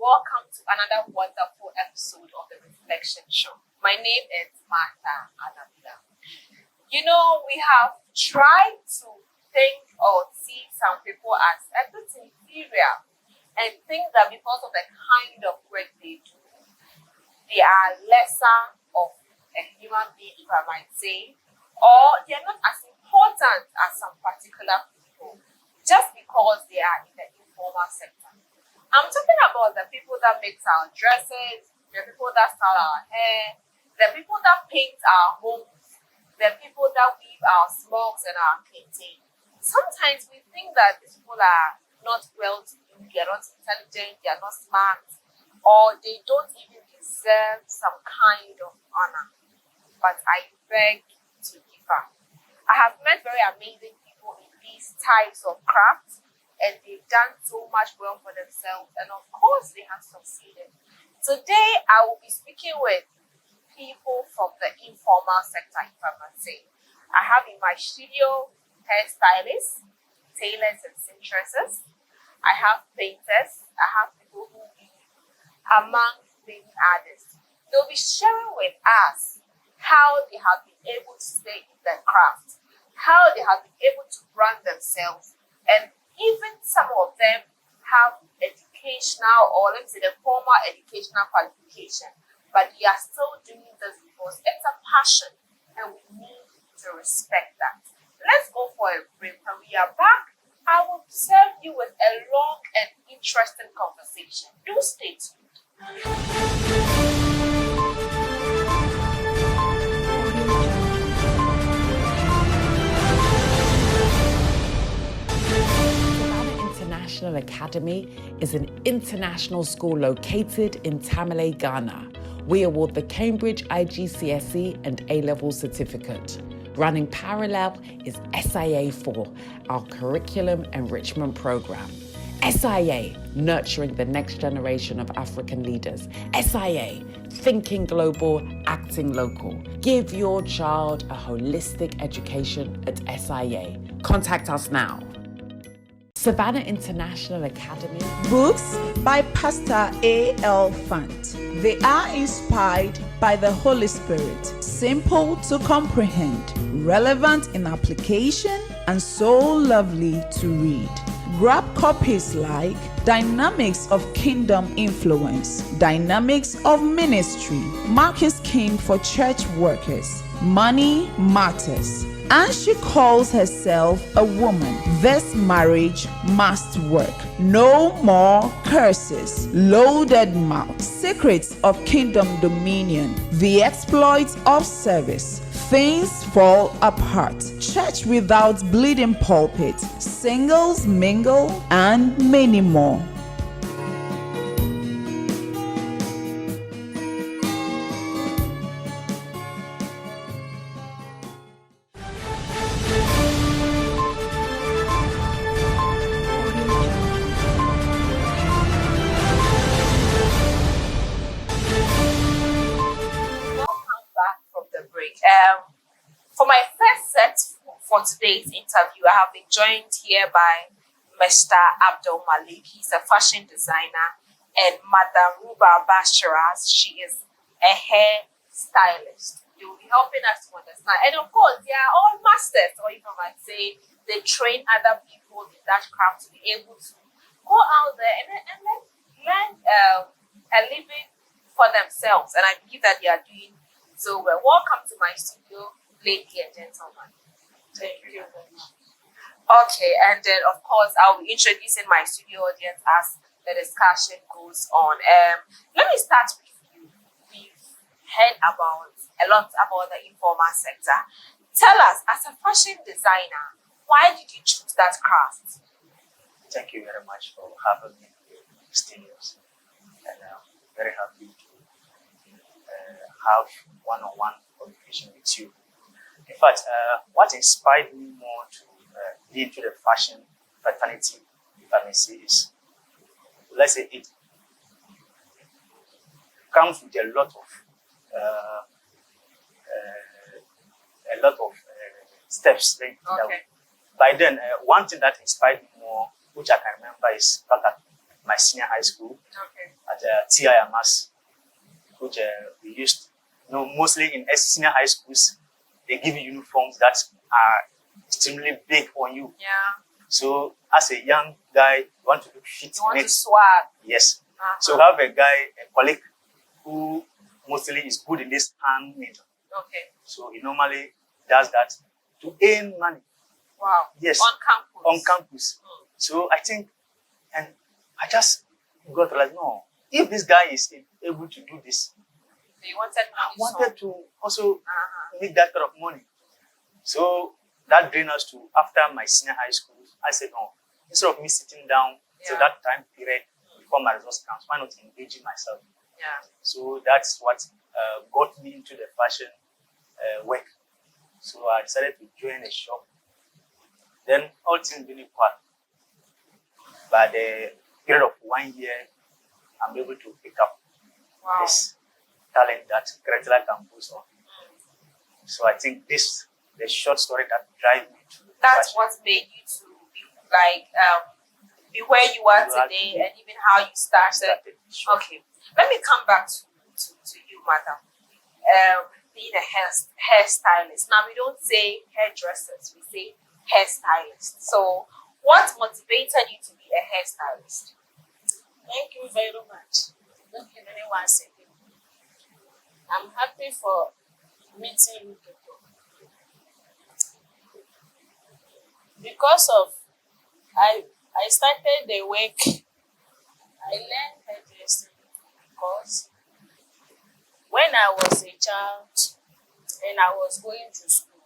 welcome to another wonderful episode of the Reflection Show. My name is Martha Anabila. You know, we have tried to think or see some people as a bit inferior and think that because of the kind of work they do, they are lesser of a human being, if I might say, or they are not as important as some particular people just because they are in the informal sector. I'm talking about the people that make our dresses, the people that style our hair, the people that paint our homes, the people that weave our smocks and our kente. Sometimes we think that these people are not well-to-do, they are not intelligent, they are not smart, or they don't even deserve some kind of honor. But I beg to differ. I have met very amazing people in these types of crafts, and they've done so much well for themselves, and of course they have succeeded. Today I will be speaking with people from the informal sector, if I must say. I have in my studio hairstylists, tailors and seamstresses. I have painters. I have people who weave, among many others. They'll be sharing with us how they have been able to stay in their craft, how they have been able to brand themselves, and even some of them have educational, or let's say the formal educational qualification, but they are still doing this because it's a passion and we need to respect that. Let's go for a break. When we are back, I will serve you with a long and interesting conversation. Do stay tuned. National Academy is an international school located in Tamale, Ghana. We award the Cambridge IGCSE and A-level certificate. Running parallel is SIA4, our curriculum enrichment program. SIA, nurturing the next generation of African leaders. SIA, thinking global, acting local. Give your child a holistic education at SIA. Contact us now. Savannah International Academy. Books by Pastor A.L. Fant. They are inspired by the Holy Spirit, simple to comprehend, relevant in application, and so lovely to read. Grab copies like Dynamics of Kingdom Influence, Dynamics of Ministry, Marking Scheme for Church Workers, Money Matters. And she calls herself a woman. This marriage must work. No more curses. Loaded mouth. Secrets of kingdom dominion. The exploits of service. Things fall apart. Church without bleeding pulpit. Singles mingle and many more. For my first set for today's interview, I have been joined here by Mr. Abdul Malik. He's a fashion designer, and Madam Ruba Bashiras. She is a hair stylist. They will be helping us to understand. And of course, they are all masters, or if I might say, they train other people in that craft to be able to go out there and learn a living for themselves. And I believe that they are doing so well. Welcome to my studio, ladies and gentlemen. Thank you very much. Okay, and then of course I'll be introducing my studio audience as the discussion goes on. Let me start with you. We've heard a lot about the informal sector. Tell us, as a fashion designer, why did you choose that craft? Thank you very much for having me in the studios. And I'm very happy to have one-on-one communication with you. In fact, what inspired me more to be into the fashion fraternity, if I may say, is, let's say, it comes with a lot of steps. Okay. By then, one thing that inspired me more, which I can remember, is back at my senior high school Okay. at TIMAS, which we used, mostly in senior high schools, they give you uniforms that are extremely big on you. Yeah. So as a young guy, you want to look fit You want in to it. swag. Yes. Uh-huh. So we have a colleague who mostly is good in this handmade. Okay. So he normally does that to earn money. Wow. Yes. On campus. On campus. So I think, and I just got like, no, if this guy is able to do this, So you wanted I money, wanted so. to also Uh-huh. make that kind of money. So that brings us to after my senior high school. I said, no, instead of me sitting down till Yeah. that time period before my results comes, why not engaging myself? Yeah. So that's what got me into the fashion work. So I decided to join a shop. Then all things being equal, by the period of 1 year, I'm able to pick up Wow. this talent that Gretla can boast on. So I think this the short story that drive me to That's fashion. what made you to be like be where you are You are today, today. and even how you started. Sure. Okay, let me come back to you, madam. Being a hairstylist. Now we don't say hairdressers, we say hairstylists. So, what motivated you to be a hairstylist? Thank you very much. Don't give anyone once again. I'm happy for meeting you people. Because of I started the work, I learned hairdressing because when I was a child and I was going to school,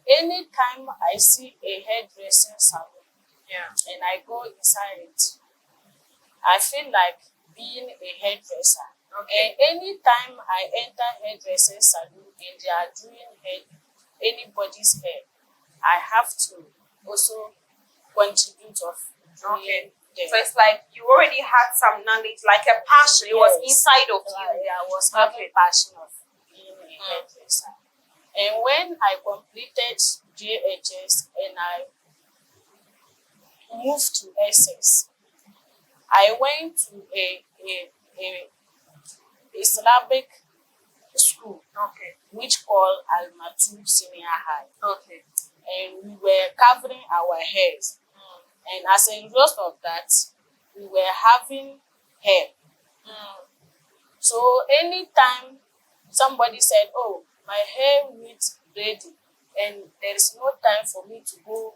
anytime I see a hairdressing salon Yeah. and I go inside it, I feel like being a hairdresser. Okay. And anytime I enter hairdressing salon and they are doing anybody's hair, I have to also contribute of Okay. doing them. So it's like you already had some knowledge, like a passion. It was Yes. inside of Like, you. I was having Okay. passion of being a hairdresser. And when I completed JHS and I moved to Essex, I went to a Islamic school Okay. which called Al Matou Senior High, Okay. and we were covering our hairs. And as a result of that, we were having hair. So anytime somebody said, "Oh, my hair needs braiding," and there is no time for me to go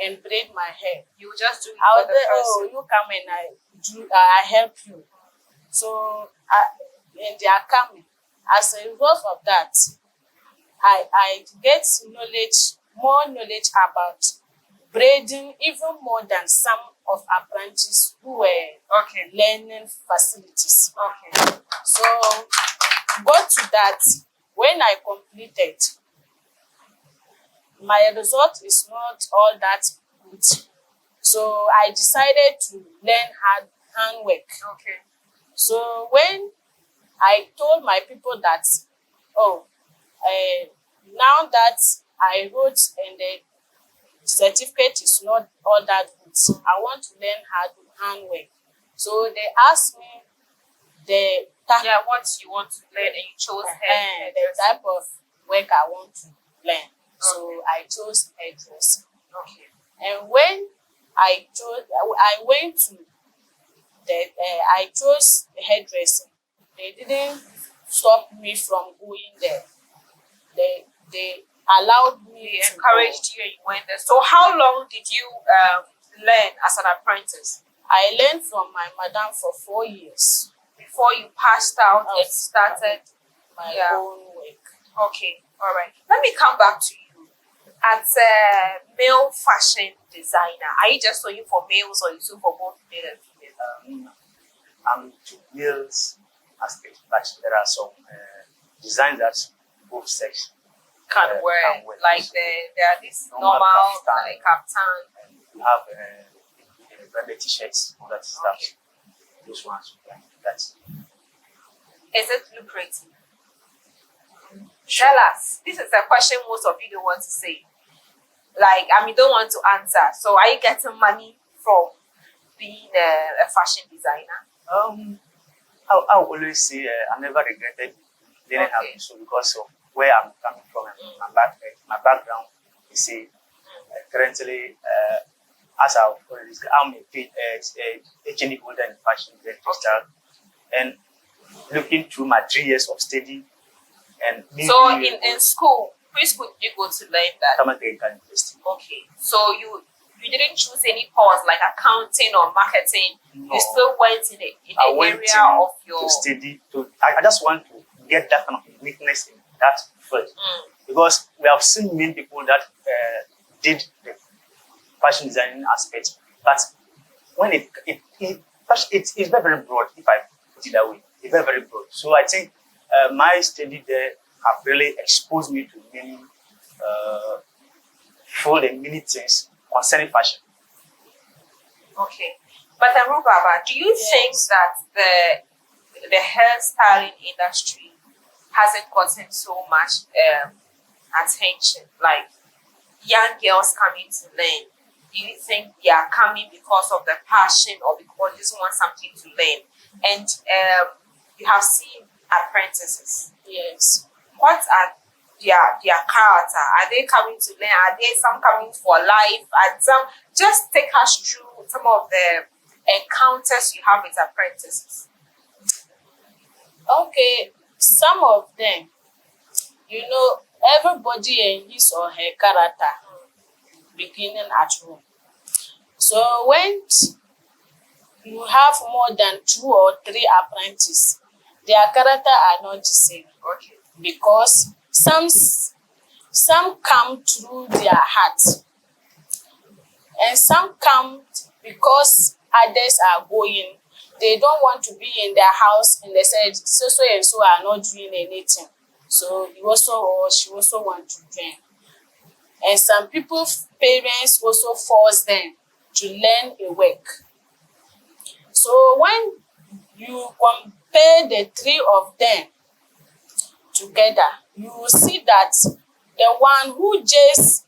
and braid my hair, You just do it I for would the say, "Oh, person. you come and I help you." So and they are coming. As a result of that, I get more knowledge about braiding, even more than some of apprentices who were Okay. learning facilities. Okay. So got to that, when I completed, my result is not all that good. So I decided to learn handwork. Okay. So when I told my people that, now that I wrote and the certificate is not all that good, I want to learn handwork. So they asked me the Yeah, what you want to learn, and you chose hair. the type of work I want to learn. So I chose hairdressing. Okay. And when I went to I chose hairdressing. They didn't stop me from going there. They allowed me They to encouraged you and you went there. So how long did you learn as an apprentice? I learned from my madam for 4 years. Before you passed out and started My Yeah. own work. Okay, all right. Let me come back to you. As a male fashion designer, are you just sewing for males or you sew for both male and female? I'm to males aspect, but there are some designs that both sex Can can wear wear. like there are these Normal normal kaftan. like kaftan. and you have branded t-shirts, all that stuff. Okay. Those ones, like that. Is it lucrative? Tell us. This is a question most of you don't want to say. Like, don't want to answer. So, are you getting money from being a fashion designer? I always say I never regretted learning how to sew because of where I'm coming from and my background. You see, currently, as I'm a HND holder in fashion and textile, and looking through my 3 years of study. And so in school, which school did you go to learn that? University. Okay, so you didn't choose any course like accounting or marketing. No. You still went in the area of your to study. I just want to get that kind of uniqueness in that field because we have seen many people that did the fashion designing aspect, but when it's very, very broad. If I put it that way, it's very, very broad. So I think my study there have really exposed me to many field and many things concerning fashion. Okay, but Baba, do you think that the hairstyling industry hasn't gotten so much attention? Like young girls coming to learn, do you think they are coming because of the passion or because they just want something to learn? And you have seen apprentices. Yes. What are their character? Are they coming to learn? Are they some coming for life? And some just take us through some of the encounters you have with apprentices. Okay, some of them, everybody and his or her character beginning at home. So when you have more than 2 or 3 apprentices, their character are not the same. Okay. Because some come through their heart, and some come because others are going. They don't want to be in their house, and they said so and so are not doing anything. So you also or she also want to join. And some people's parents also force them to learn a work. So when you compare the 3 of them together, you will see that the one who just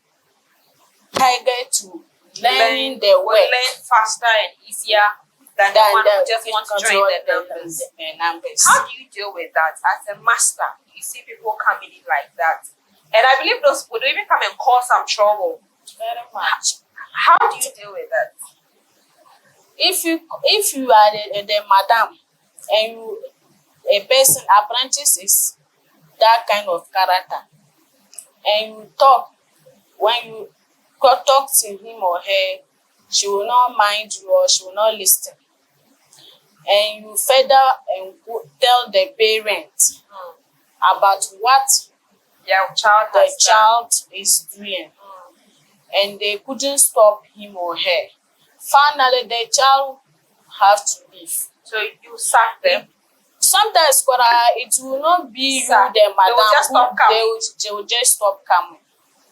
target to learn the work will learn faster and easier than the one who just wants to join the numbers. How do you deal with that as a master? You see people coming in like that, and I believe those people even come and cause some trouble. very much. How do you deal with that? If you are the madam and a person apprentice is that kind of character, and you talk, when you talk to him or her, she will not mind you or she will not listen. And you further and tell the parents about what Your child is doing, and they couldn't stop him or her. Finally, the child have to leave. So you sack them. Sometimes, it will not be you, the madam. They will just stop coming. They will just stop coming.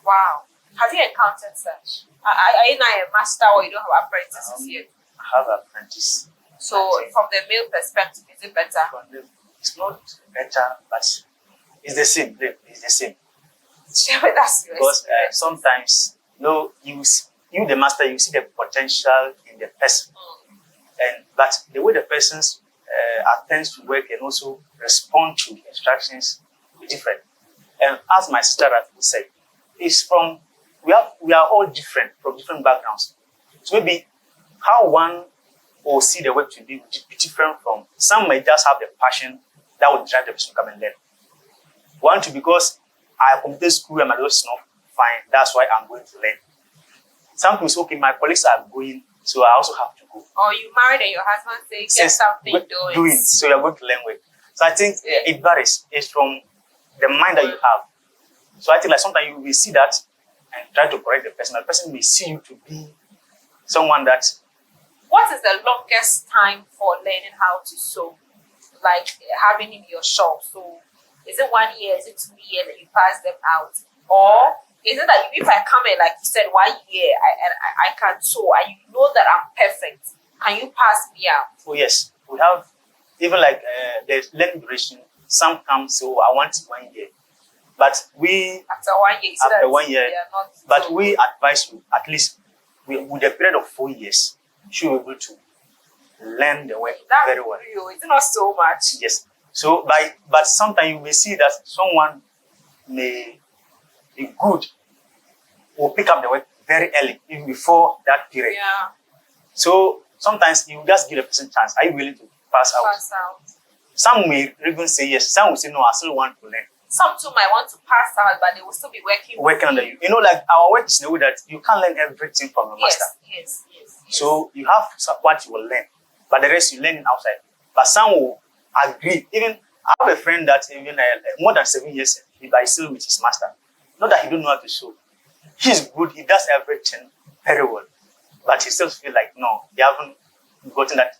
Wow. Have you encountered such? Are you not a master or you don't have apprentices yet? I have an apprentice. So from the male perspective, is it better? It's not better, but it's the same. It's the same. Share with us your Because experience. sometimes, you the master, you see the potential in the person, but the way the persons attempts to work and also respond to instructions is different. And as my sister said, it's from we are all different from different backgrounds. So maybe how one will see the work to be different from some may just have the passion that would drive the person to come and learn. One, two, because I completed school and my daughter's not fine, that's why I'm going to learn. Some people say, okay, my colleagues are going, so I also have to go. Or you married and your husband says, get something doing. So you're going to learn work. So I think it varies. It's from the mind that you have. So I think like sometimes you will see that and try to correct the person. The person may see you to be someone that. What is the longest time for learning how to sew? Like having in your shop. So is it 1 year? Is it 2 years that you pass them out? Or is it that if I come in, like you said, 1 year, I can sew and you know that I'm perfect, can you pass me out? Oh yes, we have even like the learning duration. Some come so I want 1 year, but we after 1 year, after 1 year, not but we advise you at least with a period of 4 years, you should be able to learn the work That's very well. real. It's not so much. Yes. So but sometimes you may see that someone may be good or pick up the work very early, even before that period. Yeah. So sometimes you just give the person chance. Are you willing to pass out? Pass out. Some may even say yes. Some will say no. I still want to learn. Some too might want to pass out, but they will still be working Under you. You know, like our work is in a way that you can't learn everything from your master. Yes. So you have what you will learn, but the rest you learn outside. But some will agree. Even I have a friend that even more than 7 years, but he's still with his master. Not that he don't know how to sew. He's good. He does everything very well, but he still feel like no, he haven't gotten that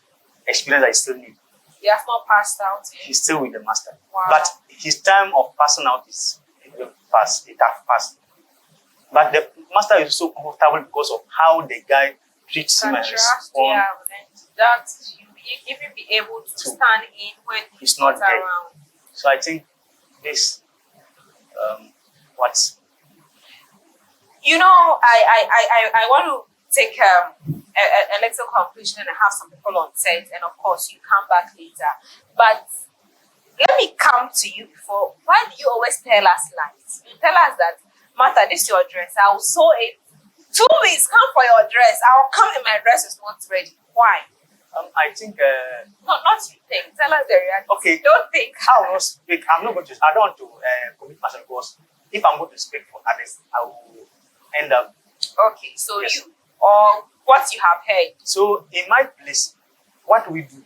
experience that he still need. He has not passed out yet. He's still with the master. Wow. But his time of passing out is past. It has passed. But the master is so comfortable because of how the guy treats him and Contrast, responds. yeah, and that you even be able to stand in when He's not there. around. So I think this, what's You know, I want to take a little conclusion and have some people on set, and of course you come back later. But let me come to you before. Why do you always tell us lies? You tell us that, Martha, this is your dress. I'll sew it. 2 weeks, come for your dress. I'll come and my dress is not ready. Why? I think Not you think. Tell us the reality. okay. Don't think. I will not speak. I'm not going to. I don't want to commit myself because if I'm going to speak for others, I will end up. Okay, so Yes. you or what you have heard. So in my place, what we do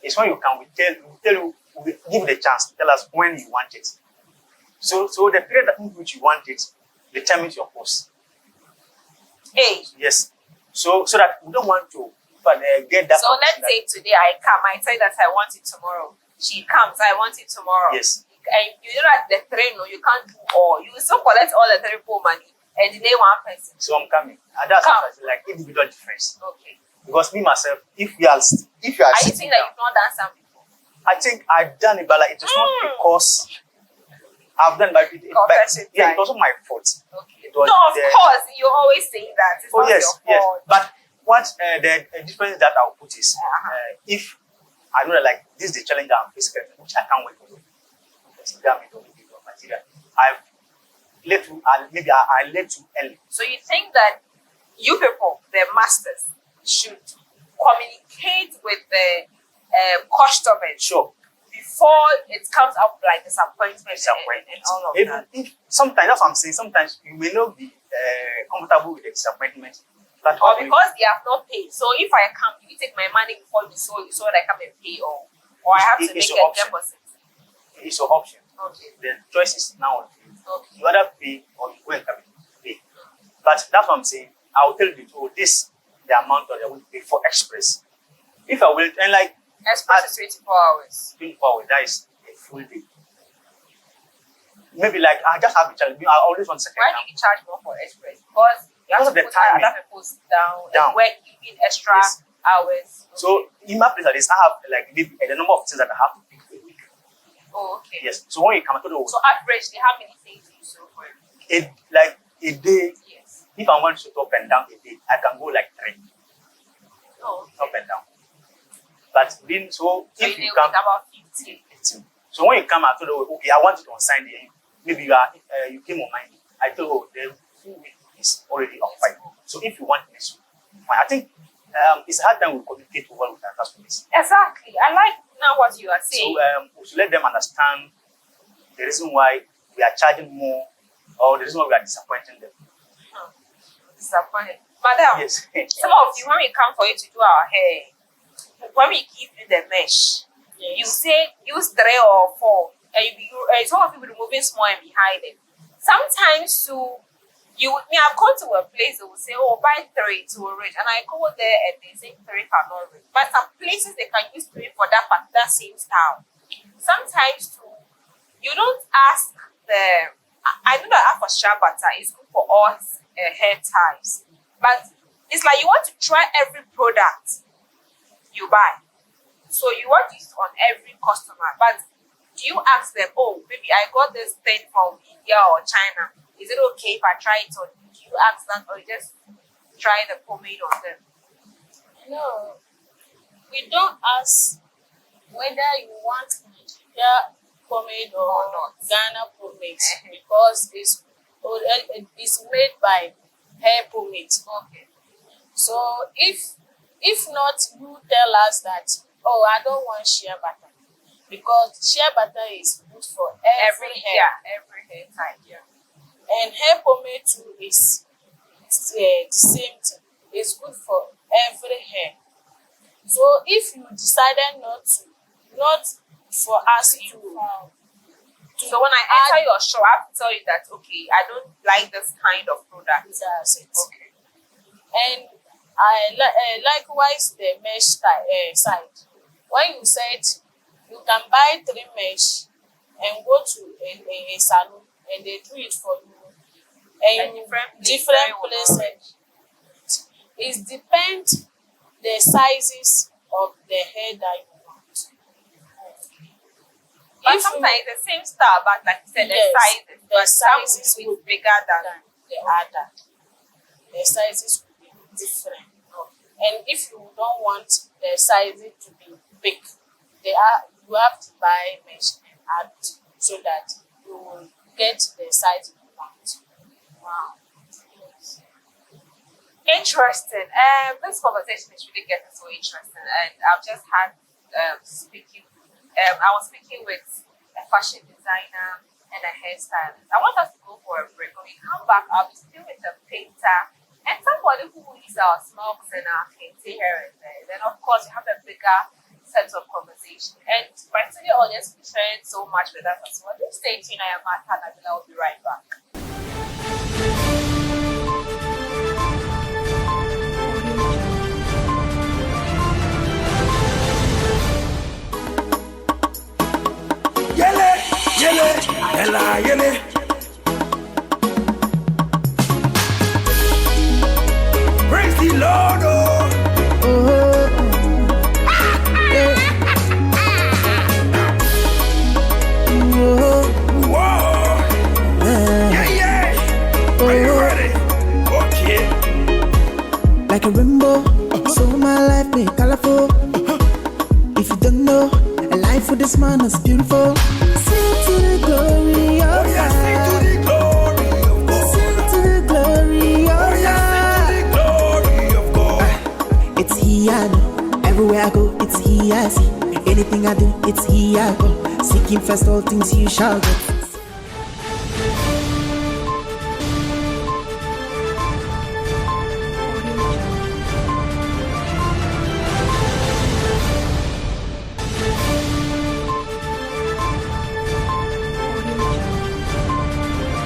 is when you come, we tell you, we give the chance to tell us when you want it. So the period in which you want it determines your cost. Hey, Yes. So that we don't want to get that. so let's say today I come, I say that I want it tomorrow. She comes, I want it tomorrow. Yes. And you know that the train, no, you can't do all. You will still collect all the triple money and delay one person. So I'm coming. And that's Come. like individual difference. Okay. Because me myself, if you are Are you sitting saying that down, you've not done some before? I think I've done it, but like, it was not because I've done, but Confession yeah, time. it wasn't my fault. Okay. It was No, of course, you always say that. It's Oh not yes, your yes. fault. But what the difference that I'll put is, if I know that like this is the challenge I'm facing, which I can't wait for. I've let you, maybe I let you early. So you think that you people, the masters, should communicate with the customers Sure. before it comes up like disappointment and all of Even that. if sometimes that's what I'm saying. Sometimes you may not be comfortable with the disappointment. But Or because they have not paid. So if I come, you take my money before you sold I come and pay, or I have to It's make your a option. deposit. it's your option. Okay. The choice is now on you. Okay. You either pay or you go and come and pay. But that's what I'm saying. I will tell you, oh, this the amount that I will pay for express. If I will, and like Express is 24 hours. 24 hours, that is a full day. Maybe like I just have a challenge. I always want second. Why do you charge more for express? Because you have Because of to the put timing. other people's down, Down. and work even extra Yes. hours. So in my place like this, I have like maybe the number of things that I have to pick a week. Oh, okay. Yes. So when you come to the So averagely, how many things do you sew for? like a day, Yes. if I want to up and down a day, I can go like 3 Oh, up and down. But then so if you you take come, about 15. 18. So when you come, I told you, okay, I want it on Sunday. Maybe you came on Monday. I told you, the full week is already occupied. So if you want this, fine. I think it's a hard time we communicate well with our customers. Exactly. I like now what you are saying. So we should let them understand the reason why we are charging more, or the reason why we are disappointing them. Disappointed. Madam, Yes. some of you, when we come for you to do our hair, when we give you the mesh, you say use 3 or 4, and some of you will be removing small and behind it. Sometimes I've gone to a place that will say, oh, buy 3 to reach, and I go there and they say 3 cannot reach. But some places they can use 3 for that particular same style. Sometimes too, you don't ask I know that for shea butter is good for all hair types, but it's like you want to try every product you buy. So you want to use it on every customer, but do you ask them, oh, maybe I got this thing from India or China. Is it okay if I try it on? Do you ask that, or you just try the pomade on them? No. we don't ask whether you want Nigeria pomade or not. Ghana pomade because it's made by hair pomade. Okay. So if not, you tell us that, oh, I don't want shea butter, because shea butter is good for every hair. Every hair type. Yeah. And hair pomade too is the same thing. It's good for every hair. So if you decided not for us to So when I enter your shop, I have to tell you that okay, I don't like this kind of product. that's it. Okay. And likewise the mesh side. When you said you can buy 3 mesh and go to a salon and they do it for you, and different places. It depends the sizes of the hair that you want. But If sometimes it's the same style, but like you said, Yes, the the sizes sizes will be bigger than the other, the sizes will be different. And if you don't want the sizes to be big, you have to buy mesh and add so that you will get the size you want. wow. Interesting. This conversation is really getting so interesting, and I've just had speaking. I was speaking with a fashion designer and a hairstylist. I want us to go for a break. When we come back, I'll be still with a painter and somebody who is our smokes and our painting here and there. Then, of course, we have a bigger set of conversation. And my studio audience will be sharing so much with us as well. Just stay tuned. I am Martha Nabila. I'll be right back. Ella, yele. Praise the Lord, Whoa. Yeah. Are you ready? Okay. Like a rainbow, so my life be colorful. If you don't know, a life with this man is beautiful. Sing to the glory of God. Sing to the glory of God. Sing to the glory of God. Sing to the glory of God. It's He I know. Everywhere I go, it's He I see. Anything I do, it's He I go. Seeking first all things you shall get.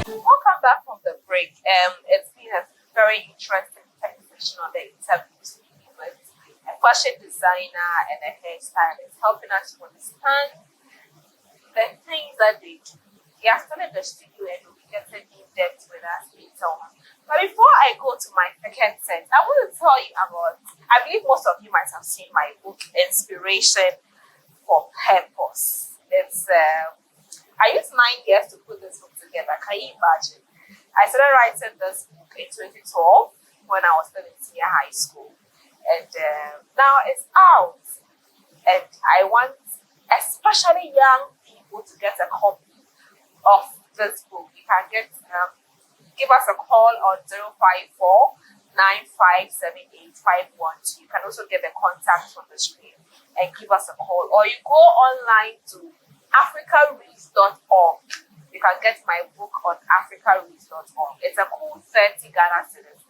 Welcome back from the break. It's been a very interesting session on the interview speaking with a fashion designer and a hairstylist, helping us to understand the things that they do. They are still in the studio and will be getting in depth with us later on. But before I go to my second set, I want to tell you about, I believe most of you might have seen my book, Inspiration for Purpose. It's I used 9 years to put this book together. Can you imagine? I started writing this book in 2012 when I was still in senior high school. And now it's out. And I want especially young people to get a copy of this book. You can give us a call on 054-9578-512. You can also get the contact on the screen and give us a call. Or you go online to africareads.org. You can get my book on africareads.org. It's a cool 30 Ghana cedis.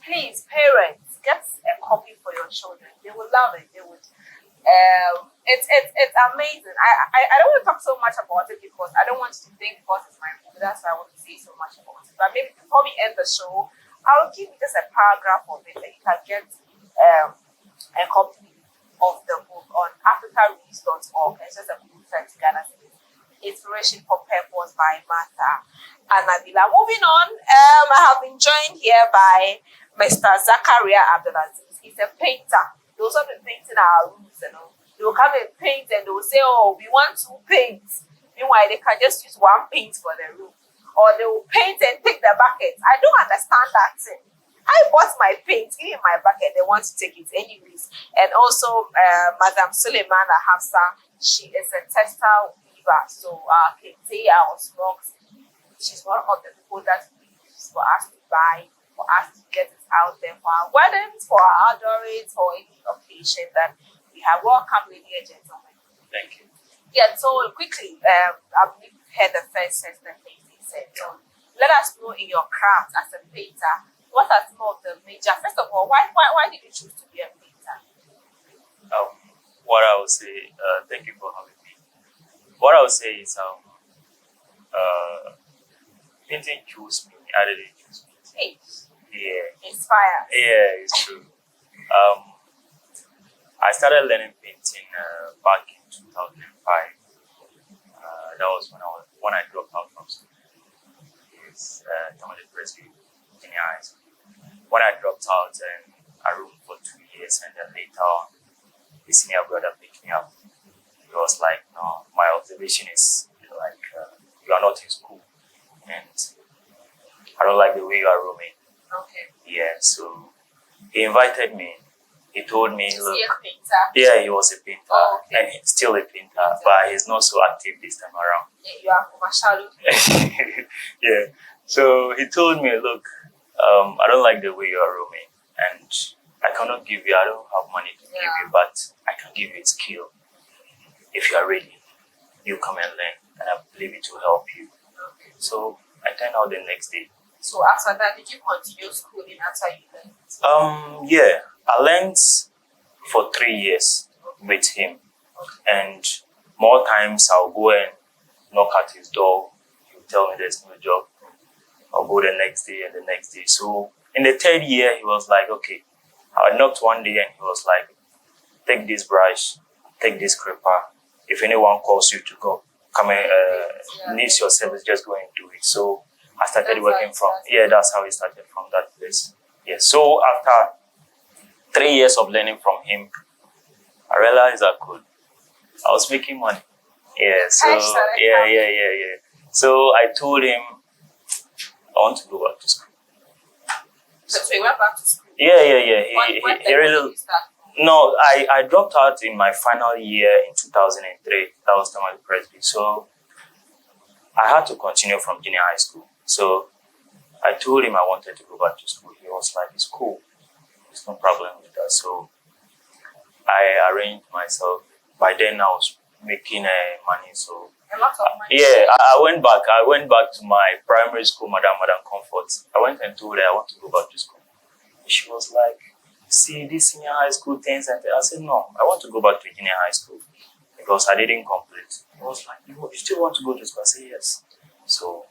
Please, parents, get a copy for your children. They will love it. They would. It's amazing. I don't want to talk so much about it because I don't want you to think because it's my book. That's why I want to say so much about it. But maybe before we end the show, I'll give you just a paragraph of it that you can get a copy of the book on africareads.org. It's just a cool 30 Ghana cedis. Inspiration for Purpose by Martha Anabila. Moving on, I have been joined here by Mr. Zakaria Abdulaziz. He's a painter. They also been painting our rooms, you know. They will come and paint and they will say, oh, we want 2 paints. Meanwhile, they can just use 1 paint for the room. Or they will paint and take the bucket. I don't understand that thing. I bought my paint, give me my bucket, they want to take it anyways. And also, Madam Suleimana Hafsa, she is a textile weaver. So, our smokes, she's one of the people that we use for us to buy, for us to get it out there for our weddings, for our outdoors, for any occasion that we have. Welcome, ladies and gentlemen. Thank you. Yeah, so quickly, I believe you've heard the first sentence they said. So let us know in your craft as a painter, what are some of the major, first of all, why did you choose to be a painter? What I would say, thank you for having me. What I would say is, painting chose me. I didn't choose painting. Yeah. Inspire. Yeah, it's true. I started learning painting back in 2005. That was when I dropped out from school. It's Tamale Presby Junior High School. When I dropped out, and I roomed for 2 years, and then later on, the senior brother picked me up. He was like, "No, my observation is like you are not in school, and I don't like the way you are rooming." Okay. Yeah, so he invited me. He told me, Is look, he a painter? yeah, he was a painter, Oh, okay. and he's still a painter, but he's not so active this time around. Yeah, you are commercial. Yeah, so he told me, look, I don't like the way you are rooming, and I cannot give you, I don't have money to give you, but I can give you a skill. If you are ready, you come and learn, and I believe it will help you. Okay. So I turned out the next day. So after that, did you continue schooling after you learned? Yeah, I learned for 3 years with him, and more times I'll go and knock at his door. He'll tell me there's no job. I'll go the next day and the next day. So in the 3rd year, he was like, okay. I knocked one day and he was like, take this brush, take this clipper. If anyone calls you to go, come and needs your service, just go and do it. So I started working from, that's how it started, from that place. Yeah, so after 3 years of learning from him, I realized I was making money. Yeah, so, yeah. So I told him, I want to go back to school. So you went back to school? Yeah. He really... No, I dropped out in my final year in 2003. That was Tamale Presby. So I had to continue from junior high school. So I told him I wanted to go back to school. He was like, it's cool. There's no problem with that. So I arranged myself. By then I was making money. So a lot of money. yeah, I went back. I went back to my primary school, Madam Comfort. I went and told her I want to go back to school. She was like, see, this senior high school things. And I said, no, I want to go back to junior high school because I didn't complete. I was like, you still want to go to school? I said, yes. So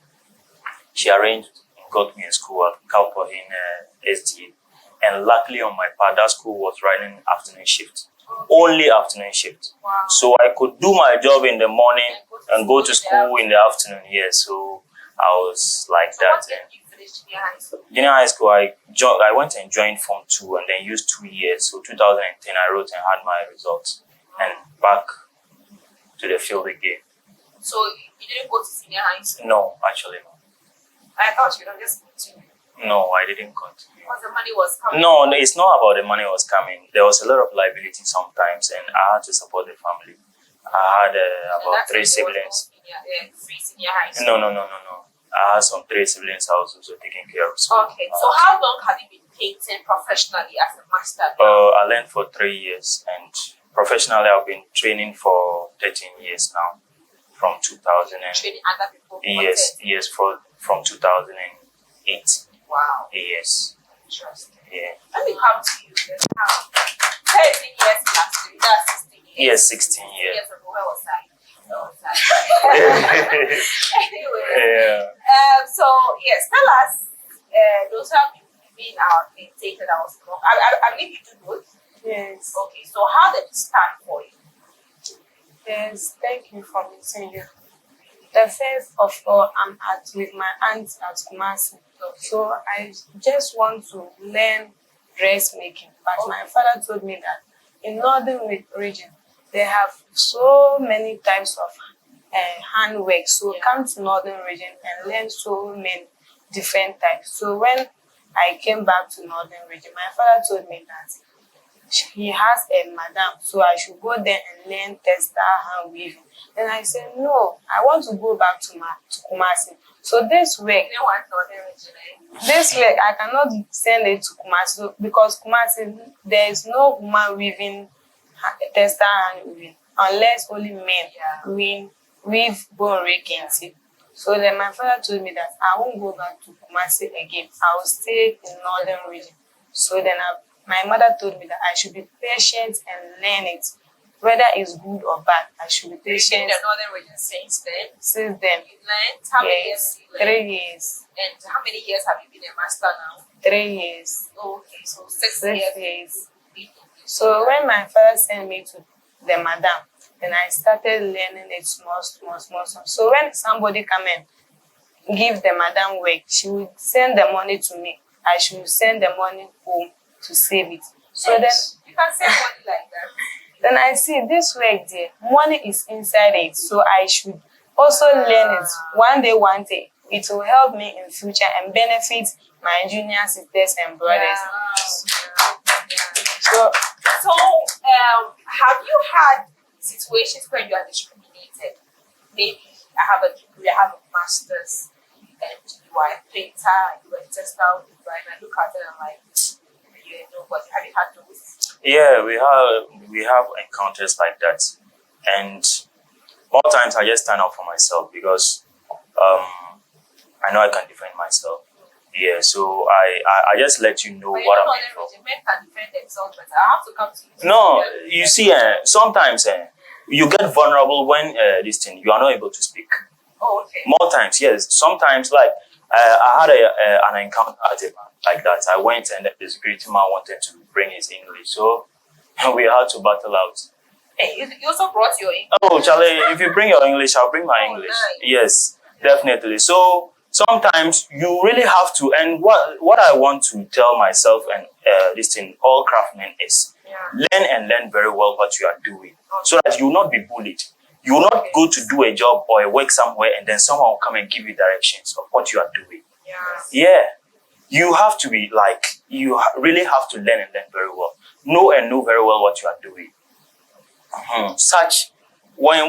she arranged and got me a school at Kaupo in SDA. And luckily on my part, that school was running afternoon shift. Only afternoon shift. Wow. So I could do my job in the morning and go to school in the afternoon. Yeah, so I was like So that. what did you finish junior high school? Junior high school, I went and joined Form 2 and then used 2 years. So 2010, I wrote and had my results and back to the field again. So you didn't go to senior high school? No, actually no. I thought you would just continue. No, I didn't continue. Because the money was coming. No, it's not about the money was coming. There was a lot of liability sometimes and I had to support the family. I had about 3 siblings. Free senior high school? No. I had some 3 siblings I was also taking care of. So, okay, so how long have you been painting professionally as a master? I learned for 3 years and professionally I've been training for 13 years now. From 2000 and training other people? Yes, from 2008. Wow. Yes. Interesting. Yeah. Let me come to you. 13 years last year, that's 16 years. Yes, 16 years. Years ago, where was I? Anyway. Yeah. So, yes, tell us, those have been our painting that was wrong. I believe you do both. Yes. Okay, so how did it start for you? Yes, thank you for meeting you. The first of all, I'm with my aunt at Kumasi. So I just want to learn dressmaking. But my father told me that in northern region, they have so many types of handwork. So come to northern region and learn so many different types. So when I came back to Northern Region, my father told me that he has a madam, so I should go there and learn textile hand weaving. Then I said, no, I want to go back to Kumasi. So this week, You know what Northern Region, eh? this week I cannot send it to Kumasi because Kumasi, there is no woman weaving textile hand weaving unless only men weave bone raking. So then my father told me that I won't go back to Kumasi again. I will stay in Northern Region. So then my mother told me that I should be patient and learn it. Whether it's good or bad, I should be patient. In the Northern Region since then? Since then. You learned? How many years Yes, you learned? 3 years. And how many years have you been a master now? 3 years. Oh, okay, so 6 6 years. years. So when my father sent me to the madam, then I started learning it small. So when somebody come and give the madam work, she would send the money to me. I should send the money home to save it. So then You can save money like that. then I see this work there, money is inside it. So I should also learn it. One day, it will help me in future and benefit my junior sisters and brothers. So Have you had situations where you are discriminated? Maybe I have a degree, I have a master's, and you are a painter, you are a textile designer, and I look at it and I'm like, you're nobody. Have you had those? Yeah, we have encounters like that, and more times I just stand up for myself because I know I can defend myself. Yeah, so I just let you know But what you I'm know, in for. men can defend themselves better. I have to come to you. No, you see, sometimes you get vulnerable when this thing you are not able to speak. Oh, okay. More times, yes. Sometimes, like I had an encounter at a bank like that. I went and the security man wanted to bring his English, so we had to battle out. Hey, you also brought your English. Oh, Charlie, if you bring your English, I'll bring my Oh, English. nice. Yes, definitely. So sometimes you really have to, and what I want to tell myself and this thing, all craftsmen is learn very well what you are doing, so that you will not be bullied. You will not go to do a job or a work somewhere and then someone will come and give you directions of what you are doing. Yeah, you have to be like, really have to learn and learn very well. Know very well what you are doing. Such when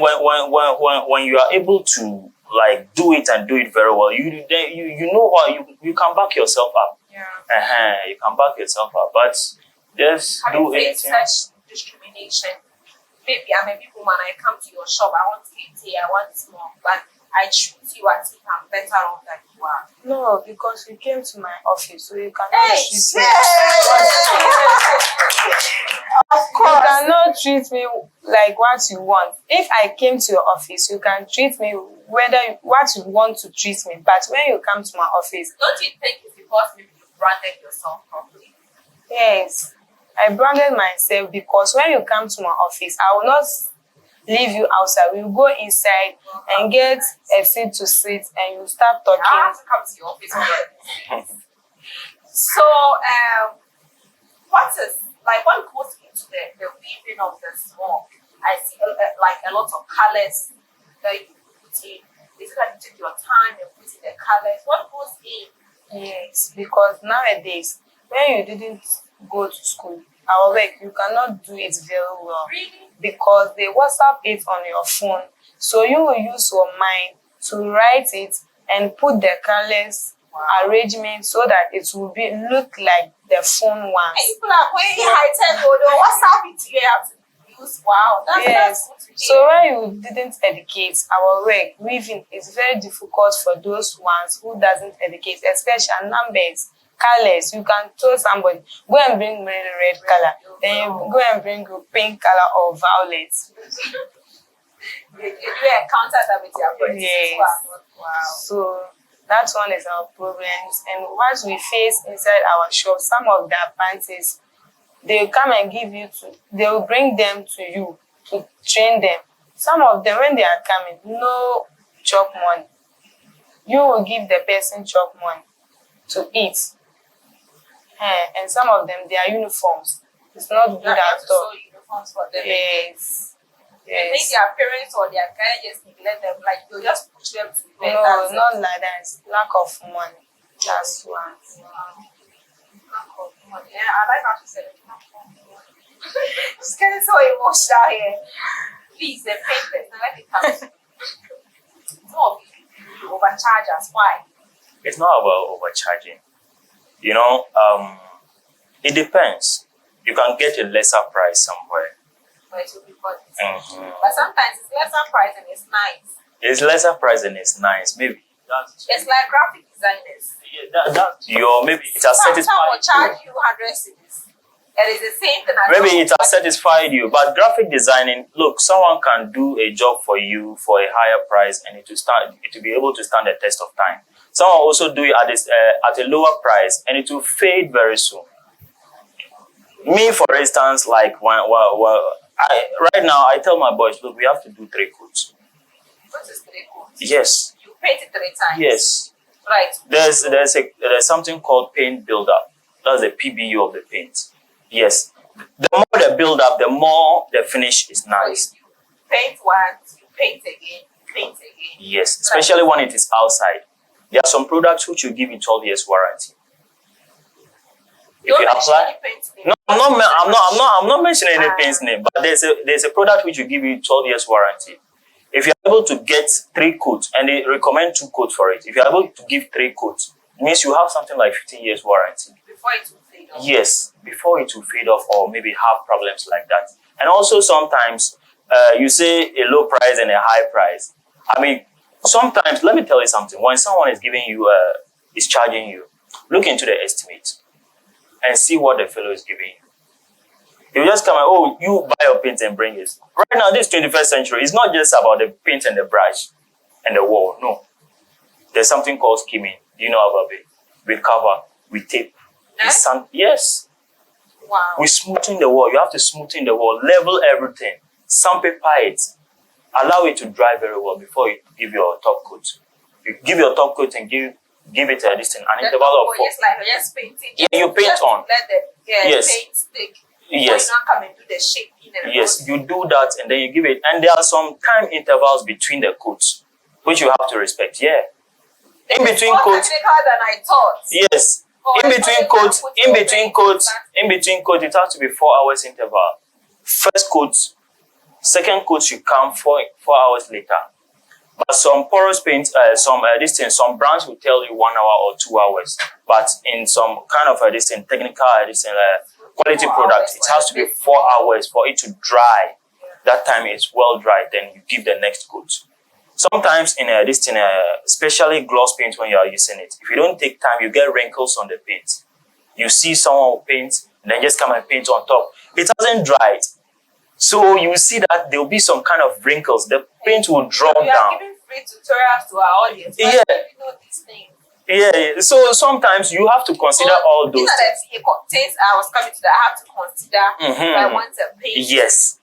you are able to like do it and do it very well, you know what you can back yourself up. You can back yourself up, but just Have do you faced anything. such discrimination? Maybe I'm a big woman, I come to your shop, I want it, I want more, but I choose you as if I'm better off than you are. no, because you came to my office, so you cannot Hey, treat me. You cannot treat me like what you want. If I came to your office, you can treat me what you want to treat me. But when you come to my office, Don't you think it's because maybe you branded yourself properly? yes, I branded myself because when you come to my office, I will not leave you outside. We will go inside and get a seat to sit and you start I talking. have to come to your office already. So, what is, like, what goes into the weaving of the smock? I see like a lot of colors that you put in. Is it like you take your time and put in the colors? What goes in? Yes, because nowadays, when you didn't go to school, our work, you cannot do it very well. Really? Because they WhatsApp it on your phone. So you will use your mind to write it and put the colors arrangement so that it will look like the phone And ones. people are going high tech, although WhatsApp it, you have to use. Wow, that's Yes. good to hear. So when you didn't educate, our work, weaving is very difficult for those ones who doesn't educate, especially numbers, colors. You can tell somebody, go and bring me red color, then you go and bring you pink color or violet. you encounter that with your friends. Yes. Wow. So that one is our problems. And what we face inside our shop, some of their panties, they will come and they will bring them to you to train them. Some of them, when they are coming, no chop money. You will give the person chop money to eat. And some of them, their uniforms, it's not good You have to at all. sew uniforms for them. Yes. I think Yes. their parents or their guy just neglect them, like you just push them to bed. No, that's it. not like that. It's lack of money. That's one. Yeah, I like how she said it. She's getting so emotional here. Please, the papers. Now let me come. No, you overcharge us. Why? It's not about overcharging. You know, it depends. You can get a lesser price somewhere. But it will be good. Mm-hmm. But sometimes it's lesser price and it's nice. It's lesser price and it's nice. Maybe that's It's like graphic designers. that's your maybe it has Some will satisfied charge you. you 100 cedis. And it's the same thing as Maybe it has satisfied you. But graphic designing, look, someone can do a job for you for a higher price and it will be able to stand the test of time. Someone also do it at a lower price and it will fade very soon. Me, for instance, like right now I tell my boys, look, we have to do 3 coats. What is 3 coats? Yes. You paint it 3 times. Yes. Right. There's something called paint buildup. That's the PBU of the paint. Yes. The more the build up, the more the finish is nice. You paint once, you paint again, paint again. Yes, especially when it is outside. There are some products which will give you 12 years warranty. If you apply, no, I'm not mentioning any paint's name, but there's a product which will give you 12 years warranty. If you're able to get 3 coats, and they recommend 2 coats for it, if you're able to give 3 coats, it means you have something like 15 years warranty. Before it will fade off. Yes, before it will fade off or maybe have problems like that. And also sometimes you say a low price and a high price. I mean, sometimes, let me tell you something. When someone is giving you, is charging you, look into the estimate and see what the fellow is giving you. You just come and, oh, you buy your paint and bring it. Right now, this 21st century, it's not just about the paint and the brush and the wall. No. There's something called skimming. Do you know about it? We cover, we tape. Yes. Wow. We smoothen the wall. You have to smoothen the wall, level everything, sandpaper it, allow it to dry very well before you give your top coat. You give your top coat and give it a distance, an interval of 4. Yes, painting. Yeah, you paint just on. Let the Yes. paint stick. Yes. You not come and do the shaping and Yes, you do that and then you give it. And there are some time intervals between the coats, which you have to respect. Yeah. In between more coats. technical than I thought. Yes. Oh, In between coats, it has to be 4 hours interval. First coat, second coat should come 4 hours later. But some porous paint, some brands will tell you 1 hour or 2 hours. But in some kind of technical quality product, it has to be 4 hours for it to dry. That time it's well dried, then you give the next coat. Sometimes in especially gloss paint when you are using it, if you don't take time, you get wrinkles on the paint. You see someone will paint, and then just come and paint on top. It hasn't dried. So you see that there will be some kind of wrinkles. The paint will drop down. We are giving free tutorials to our audience. Yeah. We know these things. Yeah. So sometimes you have to consider all those things. Things I was coming to that I have to consider if I want to paint. Yes.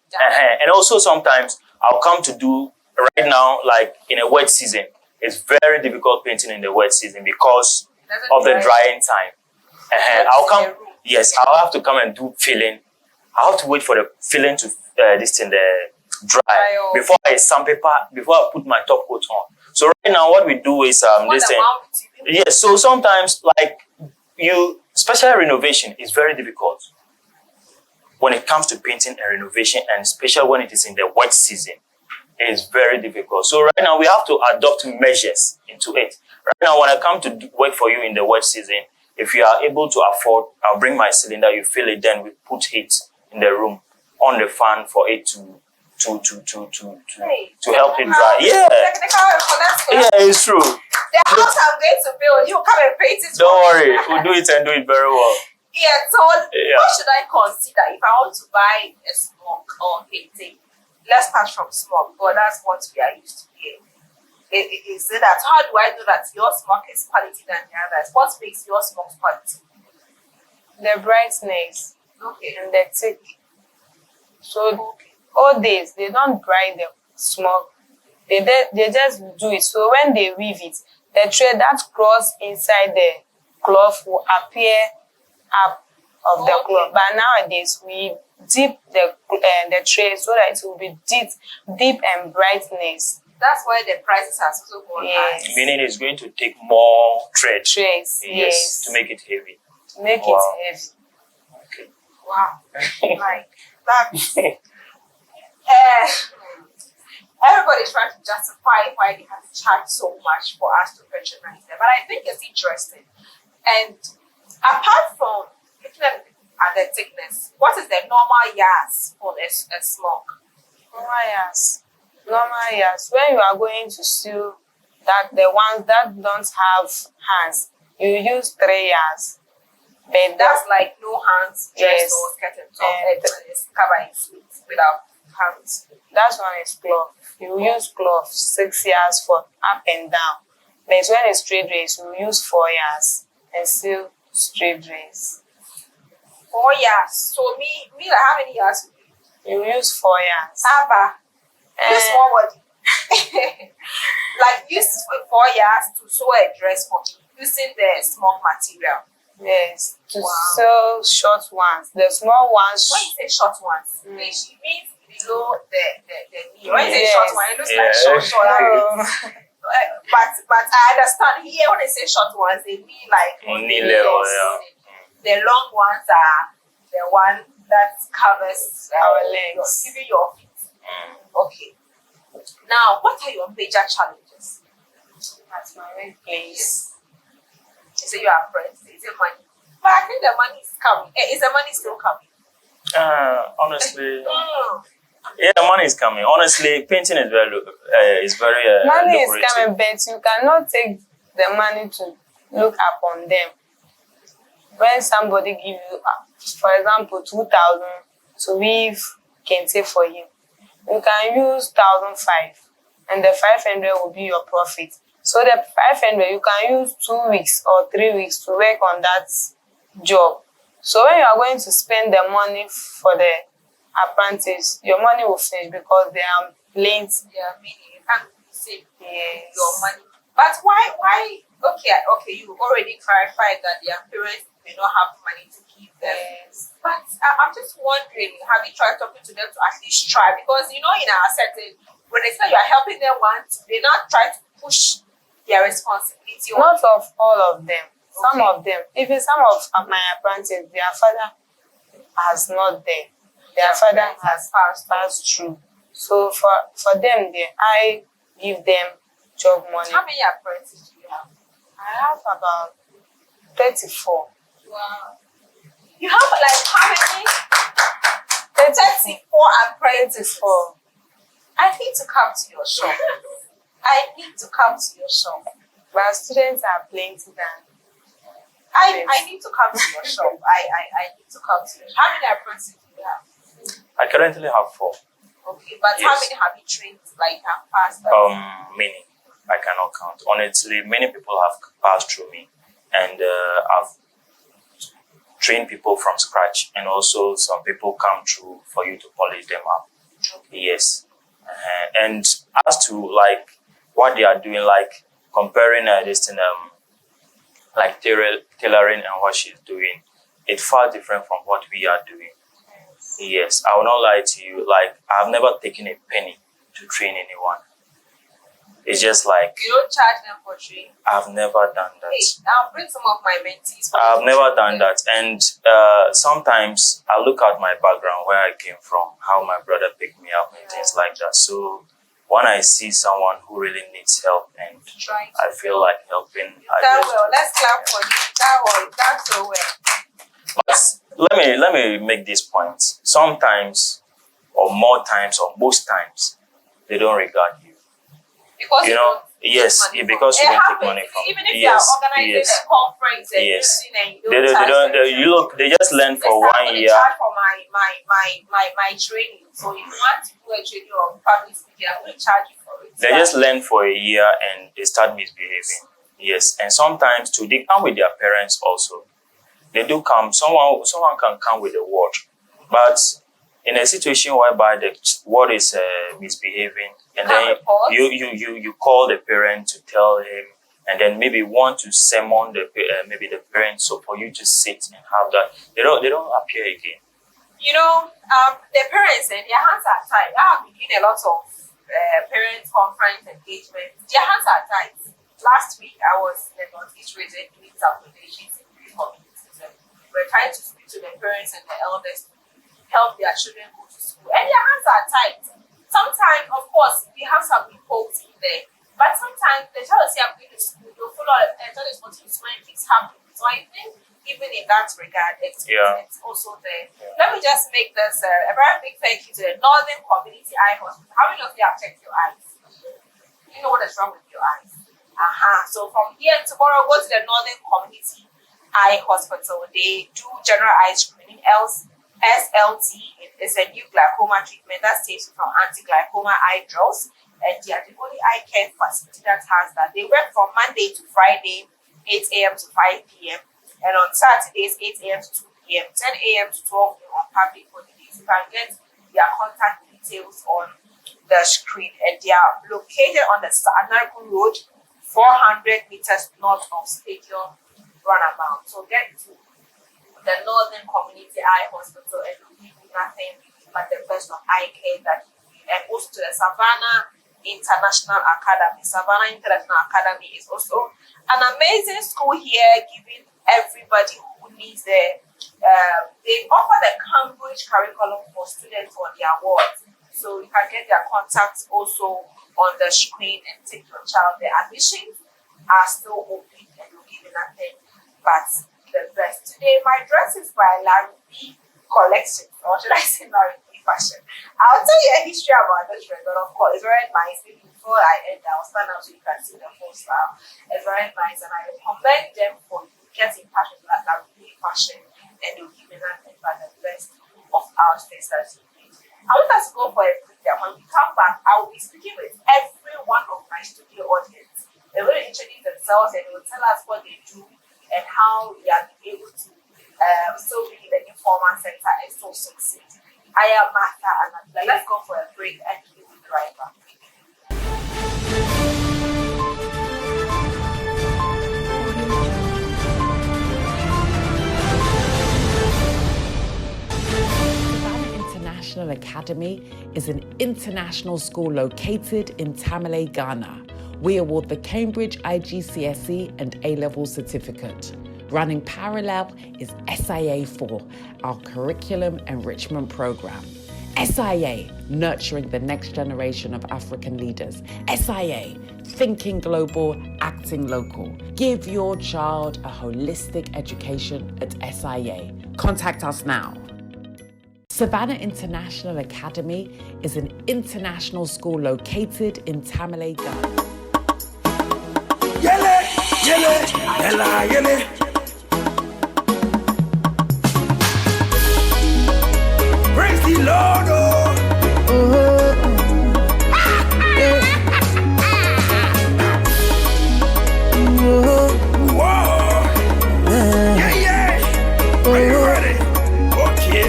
And also sometimes I'll come to do right now, like in a wet season. It's very difficult painting in the wet season because of the drying time. I'll have to come and do filling. I have to wait for the filling to dry before I put my top coat on. So right now what we do is yes, so sometimes like especially renovation is very difficult when it comes to painting and renovation, and especially when it is in the wet season. It is very difficult. So right now we have to adopt measures into it. Right now when I come to work for you in the wet season, if you are able to afford, I'll bring my cylinder, you fill it, then we put heat in the room on the fan for it to help it dry. Yeah. Yeah, it's true. The house I'm going to build, you come and paint it. Don't worry, we'll do it and do it very well. Yeah, so what should I consider if I want to buy a smoke or painting? Let's start from smoke, because that's what we are used to here. Is it that, how do I know that your smoke is quality than the others? What makes your smoke quality? The brightness. Okay. And the thick. So all days they don't dry the smoke. They just do it. So when they weave it, the thread that cross inside the cloth will appear up of the cloth. But nowadays we dip the thread so that it will be deep and brightness. That's why the prices are so high. Meaning it's going to take more thread. Trays, yes. To make it heavy. make Wow. it heavy. Okay. Wow. Like that's everybody's trying to justify why they have to charge so much for us to patronize them. But I think it's interesting. And apart from looking at the thickness, what is the normal yas for a smoke? Normal yas. When you are going to sew that the ones that don't have hands, you use 3 yas. But That's like no hands, dress Yes. or skirt and top, and it's covering sleeves without hands. that one is cloth. You use cloth 6 years for up and down. But when it's straight dress, you use 4 years and sew straight dress. 4 years. So me like how many years? You use 4 years. Abba. This Eh. small body. Like use 4 years to sew a dress for me using the small material. Yes, to Wow. sew short ones. The small ones. When you say short ones, it means below the knee. When you say Yes. short one, it looks like Yeah. short. Oh. But I understand here when they say short ones, they mean like Knee level, yes. The long ones are the one that covers Our legs. Even your feet. Okay. Now, what are your major challenges? At my workplace. You say you are friends. Is it money? But I think the money is coming. Is the money still coming? Honestly, yeah, money is coming. Honestly, painting is very Money is lucrative. coming, but you cannot take the money to look upon them. When somebody give you, for example, 2,000 to weave kente for him, you can use 1,500, and the 500 will be your profit. So the 500 you can use 2 weeks or 3 weeks to work on that job. So when you are going to spend the money for the apprentice, your money will finish because they are late. Yeah, meaning you can't save Yes. your money. But why? Okay, you already clarified that their parents may not have money to give them. Yes. But I'm just wondering, have you tried talking to them to at least try? Because in our setting, when they say you are helping them once, they not try to push their responsibility on Not of all of them. Some of them. Even some of my apprentices, their father has not there. Their father has passed through. So for them, I give them job money. How many apprentices do you have? I have about 34. Wow. You have like how many? 34 apprentices. 34. I need to come to your shop. I need to come to your shop. But students are plenty than. I need to come to your shop. I need to come to your shop. How many apprentices do you have? I currently have 4. Okay, but how Yes. many have you trained like have passed? Many. I cannot count. Honestly, many people have passed through me, and I've trained people from scratch, and also some people come through for you to polish them up. Yes. And as to like what they are doing, like comparing this thing, like tailoring and what she's doing, it's far different from what we are doing. Yes, I will not lie to you. Like, I've never taken a penny to train anyone. It's just like You don't charge them for training. I've never done that. Hey, I'll bring some of my mentees. for I've you to never train done them. that. And sometimes I look at my background, where I came from, how my brother picked me up, and things like that. So when I see someone who really needs help and Trying to I feel like helping, I that just well. Let's clap for you. That well. That's so well. But let me make this point. Sometimes, or more times, or most times, they don't regard you. Because You know, yes, money from- because you it don't take happens. money from. Even if you Yes, are organizing yes. a conference and Yes. using and you don't charge them. You look. They just learn for They start 1 to year. charge for my training. So if you want to do a training or public speaking, I'm going to charge you for it. They just learn for a year and they start misbehaving. Yes, and sometimes too, they come with their parents also. They do come. Someone can come with a word, but in a situation whereby the word is misbehaving, and then report. you call the parent to tell him, and then maybe want to summon maybe the parent, so for you to sit and have that, they don't appear again. You know, the parents and their hands are tied. I have been doing a lot of parent conference engagements. Their hands are tied. Last week, I was in the Northeast region doing some donations in 3 communities. we're trying to speak to the parents and the elders to help their children go to school. And their hands are tight. Sometimes, of course, we have some loopholes in there. But sometimes the child will say, I'm going to school, they'll follow the child is wanting to smile, things happen. So I think even in that regard, it's also there. Let me just make this a very big thank you to the Northern Community Eye Hospital. How many of you have checked your eyes? You know what is wrong with your eyes? So from here tomorrow, go to the Northern Community Eye Hospital. They do general eye screening. SLT is a new glaucoma treatment that saves you from anti-glaucoma eye drops, and they are the only eye care facility that has that. They work from Monday to Friday, 8 a.m. to 5 p.m. and on Saturdays, 8 a.m. to 2 p.m., 10 a.m. to 12 p.m. on public holidays. You can get their contact details on the screen, and they are located on the Sanargu Road, 400 meters north of Stadium Runabout. So get to the Northern Community Eye Hospital and you'll give you nothing but the best of eye care that you need. And also to the Savannah International Academy. Savannah International Academy is also an amazing school here, giving everybody who needs the they offer the Cambridge curriculum for students on their wards. So you can get their contacts also on the screen and take your child. The admissions are still open and you'll give you nothing but the best. Today, my dress is by LAARI collection, or should I say LAARI fashion. I'll tell you a history about this dress, but of course, it's very nice. Maybe before I end, I'll stand up so you can see the full style. It's very nice, and I recommend them for you. Get in touch with LAARI fashion, and you'll give me nothing but the best of outfits that you need. I want us to go for a break there. When we come back, I will be speaking with every one of my studio audience. They're going to introduce themselves and they will tell us what they do and how we are able to still be in the informal sector and still succeed. I am Martha and let's go for a break and we will be right back. Savannah International Academy is an international school located in Tamale, Ghana. We award the Cambridge IGCSE and A-level certificate. Running parallel is SIA4, our curriculum enrichment program. SIA, nurturing the next generation of African leaders. SIA, thinking global, acting local. Give your child a holistic education at SIA. Contact us now. Savannah International Academy is an international school located in Tamale, Ghana. Yele, yele, yela, yele. Praise the Lord, Whoa. Yeah. Are you ready? Okay.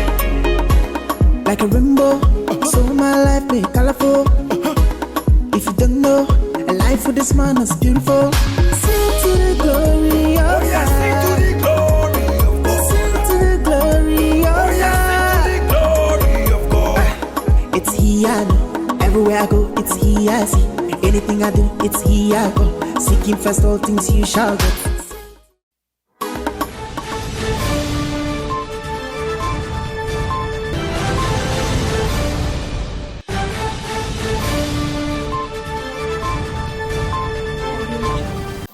Like a rainbow, so my life be colorful. If you don't know, a life with this man is beautiful. Sing to the glory of God. Sing to the glory of God. Sing to the glory of God. Sing to the glory of God. It's He I know. Everywhere I go, it's He I see. Anything I do, it's He I go. Seeking first all things you shall get.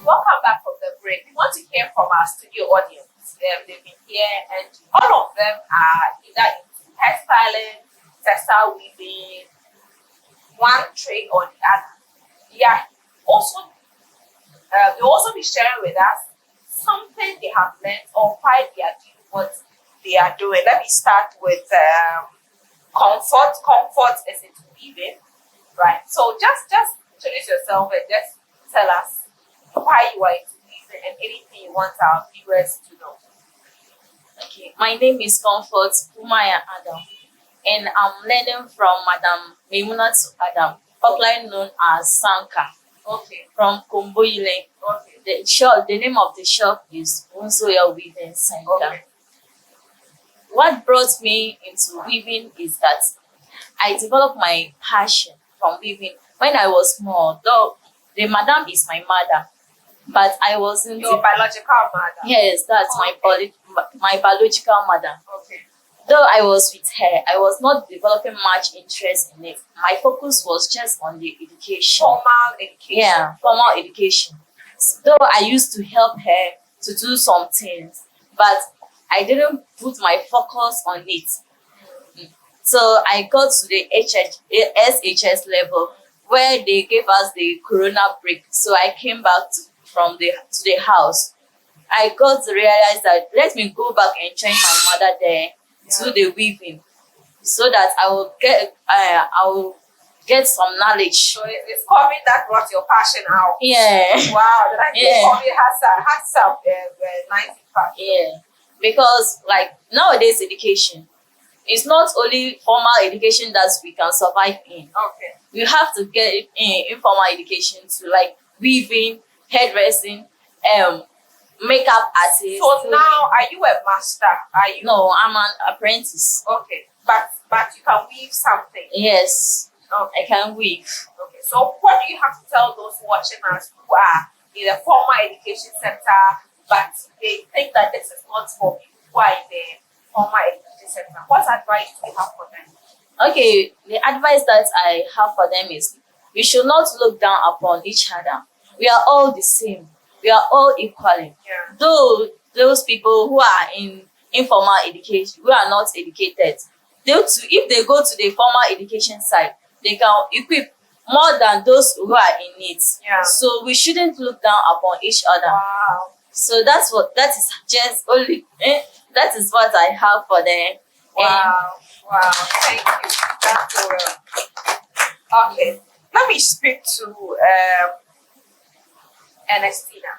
Welcome back from the break. We want to hear from our studio audience. They've been here and all of them are either into hairstyling, textile weaving, one trade or the other. Yeah. Also, they'll also be sharing with us something they have learned or why they are doing what they are doing. Let me start with Comfort. Comfort is into weaving, right? So just introduce yourself and just tell us why you are into weaving and anything you want our viewers to know. Okay, my name is Comfort Umaya Adam, and I'm learning from Madam Maimunat Adam, popularly known as Sanka, Okay. from Komboile. Okay. The name of the shop is Unsoya Weaving Center. Okay. What brought me into weaving is that I developed my passion from weaving when I was small. Though the madam is my mother, but I wasn't. Your biological mother. Yes, that's my my biological mother. Okay. Though I was with her, I was not developing much interest in it. My focus was just on the education. Formal education. Yeah, formal education. Though I used to help her to do some things, but I didn't put my focus on it. So I got to the SHS level where they gave us the corona break. So I came back to the house. I got to realize that let me go back and join my mother there to the weaving, so that I will get some knowledge. So it's coming that brought your passion out. Yeah. Wow. Then I think Yeah. probably has some nice impact. Yeah. Because like nowadays education, it's not only formal education that we can survive in. Okay. You have to get informal education to like weaving, hairdressing, makeup artist. So now, are you a master? Are you? No, I'm an apprentice. Okay. But you can weave something. Yes, Okay. I can weave. Okay. So what do you have to tell those watching us who are in the formal education sector, but they think that this is not for people who are in the formal education sector? What advice do you have for them? Okay, the advice that I have for them is we should not look down upon each other. We are all the same. We are all equally. Yeah. Though those people who are in informal education, who are not educated, they too, if they go to the formal education side, they can equip more than those who are in it. Yeah. So we shouldn't look down upon each other. Wow. So that is just only that is what I have for them. Wow. Wow. Thank you. That's so well. Okay. Let me speak to Ernestina.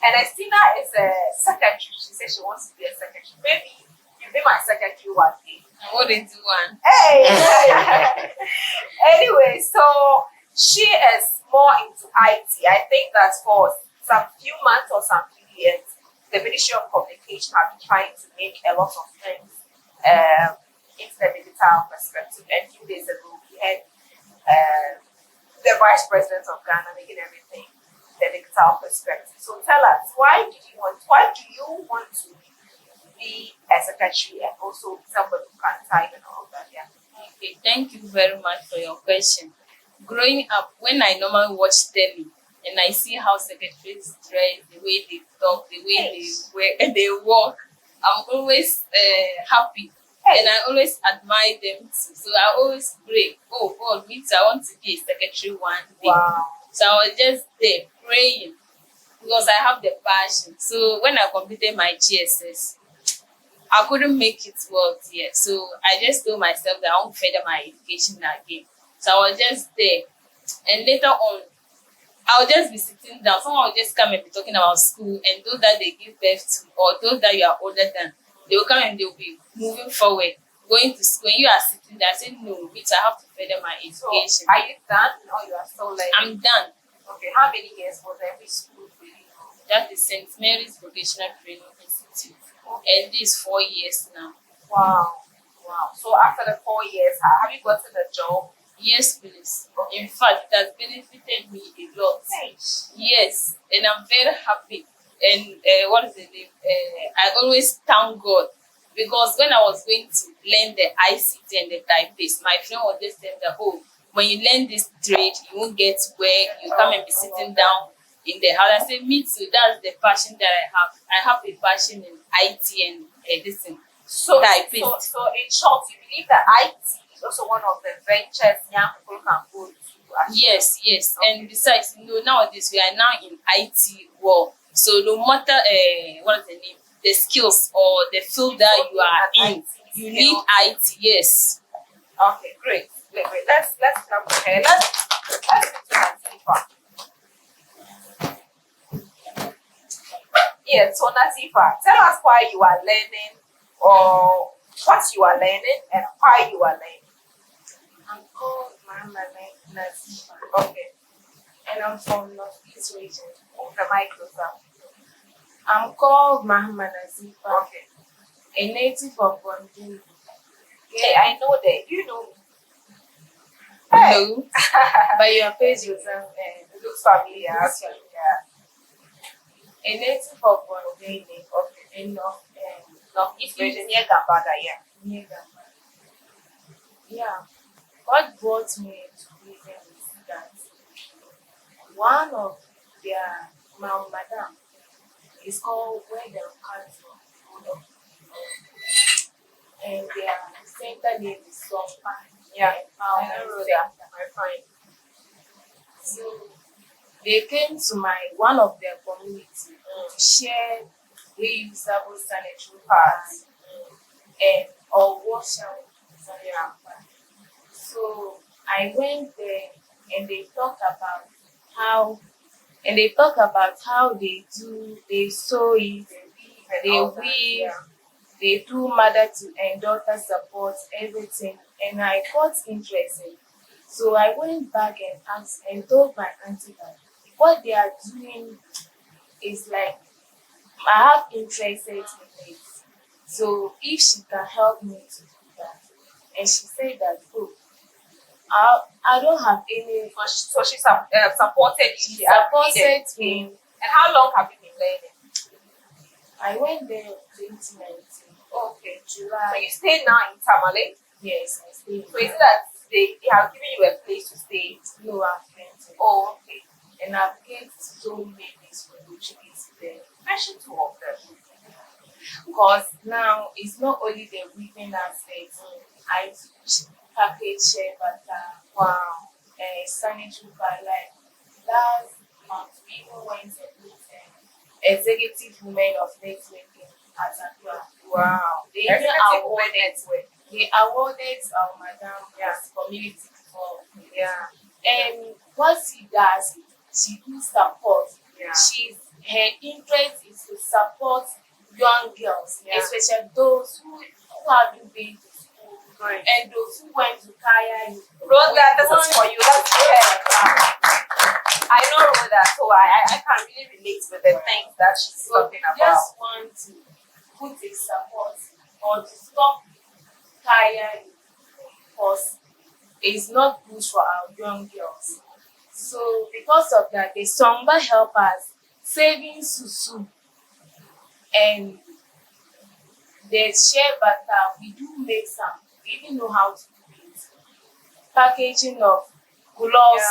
Ernestina is a secretary. She said she wants to be a secretary. Maybe you be my secretary one day. I wouldn't do one. Hey! Anyway, so she is more into IT. I think that for some few months or some few years, the Ministry of Communication have been trying to make a lot of things into the digital perspective. And a few days ago, we had the Vice President of Ghana making everything the digital perspective. So tell us, why do you want to be a secretary and also somebody who can type and all that? Yeah. Okay, thank you very much for your question. Growing up, when I normally watch telly and I see how secretaries dress, the way they talk, the way they walk, I'm always happy. And I always admire them too. So I always pray, oh God, me too, I want to be a secretary one day. Wow. So I was just there praying because I have the passion. So when I completed my GSS, I couldn't make it work yet. So I just told myself that I won't further my education again. So I was just there. And later on, I'll just be sitting down. Someone will just come and be talking about school, and those that they give birth to, or those that you are older than, they will come and they will be moving forward, going to school. And you are sitting there saying, no, which I have to further my education. So are you done or you are still learning? I'm done. Okay, how many years was every school for you? That is St. Mary's Vocational Training Institute. And this is 4 years now. Wow. Wow. So after the 4 years, have you gotten a job? Yes, please. In fact, it has benefited me a lot. Thanks. Yes, and I'm very happy. And what is the name? I always thank God, because when I was going to learn the ICT and the typeface, my friend was just saying that, oh, when you learn this trade, you won't get work. You come and be sitting down in the house. I said, me too. That's the passion that I have. I have a passion in IT and this thing. So typeface. So in short, you believe that IT is also one of the ventures young people can go to? Yes. Okay. And besides, nowadays we are now in IT world. So no matter what is the name, the skills or the field that you are in, you need IT. Yes. Okay, great. Let's come to her. Let's get to Nazifa. Yeah, so Nazifa, tell us why you are learning, or what you are learning and why you are learning. I'm called Mama Nazifa, Okay. and I'm from Northeast region. Move the mic closer. I'm called Mahama Nazifa, Okay. a native of Bondini. Hey, I know that. You know me. No. But your face was It looks familiar, actually. Yeah. a native of Bondini, in Northeast region near Gambaga, yeah. near Ghana. Yeah, what brought me to Cleveland is that one of their madam is called Where They Come From, and their center name is Sompa. Yeah, I know that. I find. So they came to one of their community to share reusable sanitary pads and or wash out sanitary pads. So I went there and they talked about how they sew it, they weave, they do mother to and daughter support, everything. And I got interested. So I went back and asked and told my auntie that what they are doing is like I have interest in it. So if she can help me to do that. And she said that, oh, I don't have any. So she supported you. She supported me. And how long have you been learning? I went there in 2019. Okay. So July. you stay now in Tamale? Yes, I stayed. So is it that they have given you a place to stay? No, I've rented. Oh, okay. And I've get so many opportunities there. Mention two of them. Because now it's not only the weaving aspect. I teach package share butter, Wow. sanitary pad. Like last month, we even went and looked at executive women of networking at Accra. Wow. They even Executive women awarded. network. They awarded our madam as community for. Yeah. And what she does, she do support. Yeah. Her interest is to support young girls, Yeah. especially those who haven't been to school Right. and those who went to Kaya. Rhoda, this is for you. Let's go ahead. I know Rhoda, so I can really relate with the things that she's So talking we about. just want to put a support or to stop Kaya because it's not good for our young girls. So because of that, the Songba help us saving susu and the shea butter. We do make some. We even know how to do it. Packaging of gloves,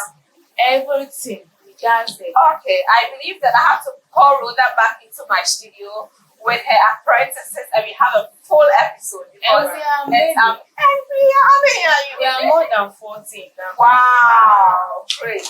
everything. We does it. Okay, I believe that I have to call Rhoda back into my studio with her apprentices and we have a full episode. And we are many. We are We are more than 14 now. Wow, great.